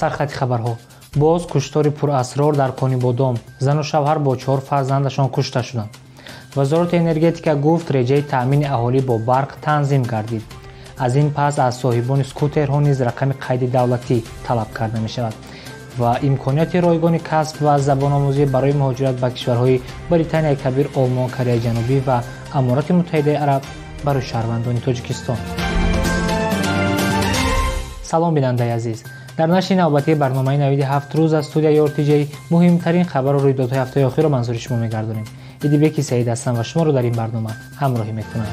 سرخط خبرها. باز کشتار پراسرار در کانیبادام، زن و شوهر با 4 فرزندشان کشته شدند. وزارت انرژتیکا گفت رژه تامین اهالی با برق تنظیم گردید. از این پس از صاحبان اسکوترها نیز رقم قید دولتی طلب کرده می شود و امکانات رایگان کسب و زبان آموزی برای مهاجرت به کشورهای بریتانیای کبیر، آلمان، کره جنوبی و امارات متحده عرب برای شهروندان تاجیکستان. سلام بیننده عزیز، در نشر نوبتی برنامه نوید 7 روز از استودیوی آرتیجی مهمترین خبر و رویدادهای هفته اخیر را منظور شما می‌گردانیم. ایدیبکی سعید هستم و شما را در این برنامه همراهی می‌کنم.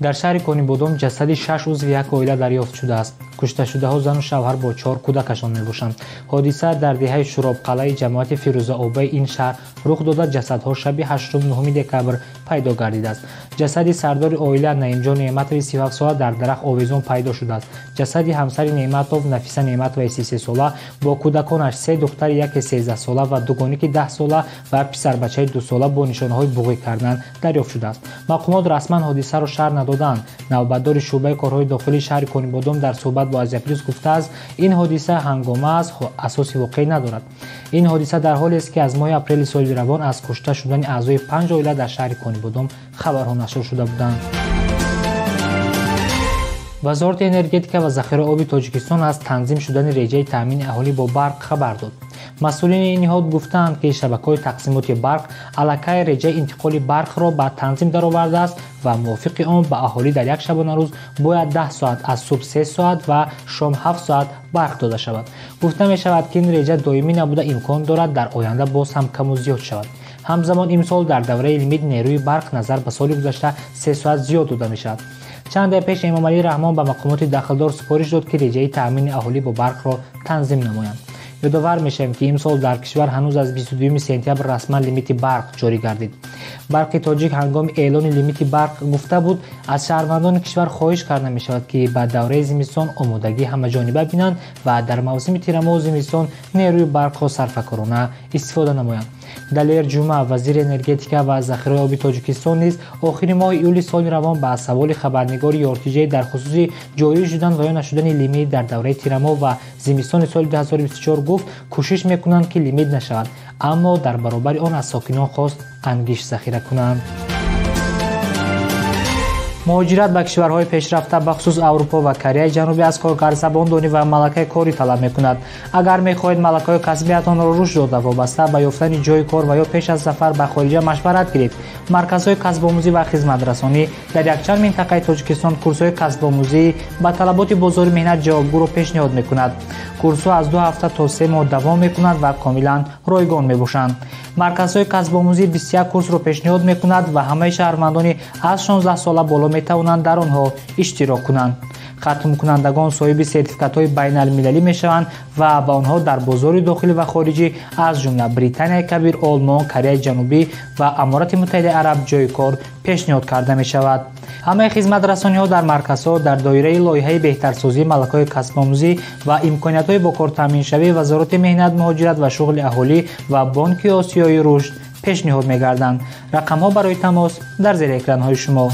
در شهر کانیبادام جسد 6 عضو یک عائله دریافت شده است. کشته شده‌ها زن و شوهر با 4 کودکشان می‌باشند. حادثه در دهه شراب قلعه جماعت فیروزه آبی این شهر رخ داده. جسدها شب 8 دکامبر پیدا گردیده است. جسد سردار عائله نعیمجان نعمتوی 37 ساله در درخت آویزان پیدا شده است. جسد همسر نعمتوف نفیسه نعمتوی 33 ساله با کودکانش 3 دختر، یک 13 ساله و دوگانیک 10 ساله و پسر بچه 2 ساله با نشانه‌های بوغی کردن دریافت شده است. مقامات رسما حادثه را شرح ندادند. نوبتدار شعبه کارهای داخلی شهر کانیبادام در صحبت با ازیا پلیس گفته است این حادثه هنگامه است، اساس واقعی ندارد. این حادثه در حالی است که از ماه اپریل سال روان از کشته شدن اعضای 5 عائله در شهر کانیبادام خبرها نشر شده بودند. وزارت انرژتیکا و ذخیره آب تاجیکستان از تنظیم شدن رژه تامین اهالی با برق خبر داد. مسئولین این نهاد گفتند که شبکه‌های تقسیمات برق الکی رژه انتقال برق را به تنظیم درآورده است و موافق آن به اهالی در یک شبانه روز باید 10 ساعت از صبح 3 ساعت و شام 7 ساعت برق داده شود. گفته می شود که این رژه دائمی نبوده، امکان دارد در آینده باز هم کم و زیاد شود. همزمان امسال در دوره لیمیت نیروی برق نظر به سال گذشته 3 ساعت زیاد داده می شود. چند دقیقه پیش امام علی رحمان به مقامات داخلدار سفارش داد که رژه تامین اهالی با برق را تنظیم نمایند. یادآور میشیم که امسال در کشور هنوز از 22 سپتامبر رسما لیمیت برق جاری گردید. برق تاجیک هنگام اعلان لیمیت برق گفته بود از شهروندان کشور خواهش کرده می شود که به دوره زمستان آمادگی همه‌جانبه بینند و در موسم تیرماه و زمستان نیروی برق را صرفه‌کارانه استفاده نمایند. دلیر جمعه وزیر انرژتیکا و ذخیره آب تاجیکستان نیز آخر ماه ایول سال روان به سوال خبرنگار آرتیجی در خصوص جاری شدن و یا نشدن لیمیت در دوره تیرماه و زمستان سال 2024 گفت کوشش میکنند که لیمیت نشود، اما در برابر آن از ساکنان خواست انگیش ذخیره کنند. مهاجرت به کشورهای پیشرفته بخصوص اروپا و کره جنوبی از کارگرزباندانی و ملکه کاری طلب میکند. اگر میخواهید ملکه کسبیتان را رشد داده وابسته به یافتن جای کار و یا پیش از سفر به خارج مشورت گیرید. مرکزهای کسب آموزی و خدمت رسانی در یکچند منطقه تاجیکستان کورس‌های کسب آموزی با طلبات بازار مهنت جوابگو را پیشنهاد میکند. کورس‌ها از 2 هفته تا 3 ماه دوام میکند و کاملا رایگان میباشند. مرکزهای کسب آموزی 21 کورس را پیشنهاد میکند و همه شهروندان از 16 ساله بالا میتوانند در آنها اشتراک کنند. ختم کنندگان صاحب سرتیفیکات‌های بین‌المللی میشوند و به آنها در بازار داخلی و خارجی از جمله بریتانیای کبیر، آلمان، کره جنوبی و امارات متحده عرب جای کار پیشنهاد کرده می شود. همه خدمت رسانی‌ها در مرکزها در دایره لایحه بهترسازی ملکه‌های کسب آموزی و امکانات‌های با کار تامین شوی وزارت مهنت، مهاجرت و شغل اهالی و بانک آسیای رشد پیشنهاد می‌گردند. رقم‌ها برای تماس در زیر اکران‌های شما.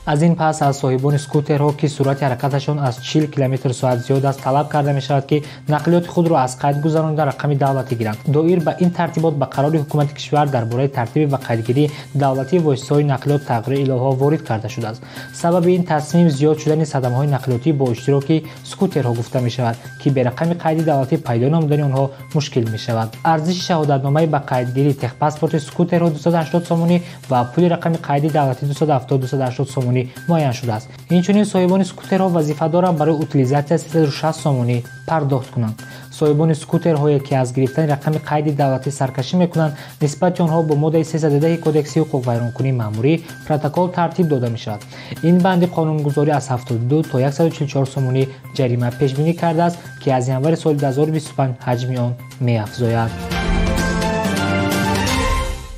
از این پس از صاحبان اسکوترها که سرعت حرکتشان از 40 کیلومتر ساعت زیاد است طلب کرده می شود که نقلیات خود را از قید گذرانده رقم دولتی گیرند. دایر به این ترتیبات به قرار حکومت کشور درباره ترتیب و قیدگیری دولتی واسطه‌های نقلیات تغییر الهه وارد کرده شده است. سبب این تصمیم زیاد شدن صدمه‌های نقلیاتی با اشتراک اسکوترها گفته می شود که به رقم قید دولتی پیدا نمودن آنها مشکل می شود. ارزش شهادتنامه به قیدگیری تخ پاسپورت اسکوترها 280 سومونی و پول رقم قید دولتی 280 سومونی معین شده است. اینچنین صاحبان اسکوترها وظیفه دارند برای اوتیلیزاسیون 360 سومونی پرداخت کنند. صاحبان اسکوترهایی که از گرفتن رقم قید دولتی سرکشی میکنند نسبت آنها با ماده 310 کدکس حقوق ویرانکنی ماموری پروتکل ترتیب داده می شود. این بند قانونگذاری از 72 تا 144 سومونی جریمه پیش بینی کرده است که از ینوار سال 2025 حجم آن می افزاید.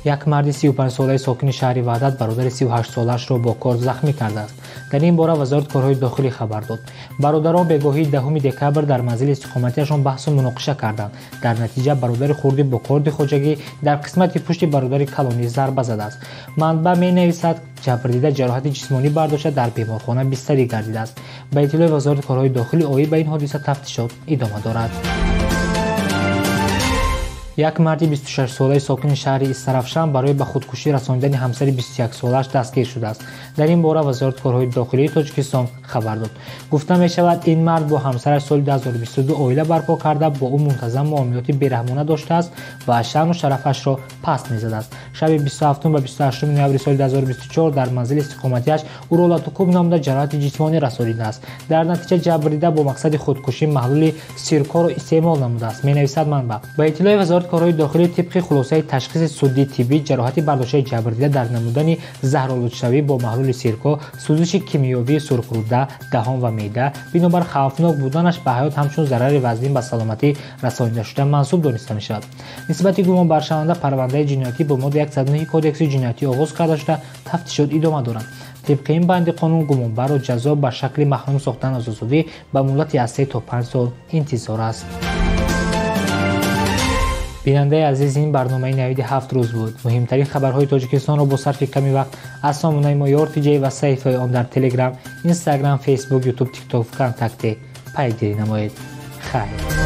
یک مرد 35 ساله ساکن شهر وحدت برادر 38 سالش را با کار زخمی کرده است. در این باره وزارت کارهای داخلی خبر داد. برادران بگاهی 10 دکبر در منزل استقامتیشان بحث و مناقشه کردند. در نتیجه برادر خردی با کارد خوجگی در قسمت پشت برادر کلانی ضربه زده است. منبع می‌نویسد جبردیده جراحت جسمانی برداشته در بیمارخانه بستری گردیده است. به اطلاع وزارت کارهای داخلی اویی به این حادثه تفتیشات ادامه دارد. یک مرد 26 ساله ساکن شهر استرافشان برای به خودکشی رساندن همسر 21 سالش دستگیر شده است. در این باره وزارت کارهای داخلی تاجیکستان خبر داد. گفته می شود این مرد با همسرش سال 2022 عائله برپا کرده با او منتظم معاملات بیرحمانه داشته است و شأن و شرفش را پست می زده است. شب 27 و 28 نوامبر سال 2024 در منزل استقامتیش او را لاتوکوب نامیده جراحت جسمانی رسانیده است. در نتیجه جبریده با مقصد خودکشی محلول سیرکا را استعمال نموده است. می نویسد منبع. به اطلاع وزارت کارهای داخلی طبق خلاصه تشخیص سودی طبی جراحت برداشته جبریده در نمودن زهرآلودشوی با محلول سیرکا، سوزش کیمیایی سرخ‌روده، دهان و معده بنابر خوفناک بودنش به حیات همچون ضرر وزین به سلامتی رسانیده شده منسوب دانسته می شود. نسبت گمان بر شونده پرونده جنایتی با ماده 109 کدکس جنایتی آغاز کرده شده تفتیشات ادامه دارند. طبق این بند قانون گمانبر را جزا به شکل محروم ساختن از آزادی به مهلت از 3 تا 5 سال انتظار است. بیننده عزیز، این برنامه 97 روز بود. مهمترین خبرهای تاجیکستان را با صرف کمی وقت از سامانه ما یارتیجی و صفحه آن در تلگرام، اینستاگرام، فیسبوک، یوتیوب، تیک تاک و کانتکت پیگیری نمایید. خیر.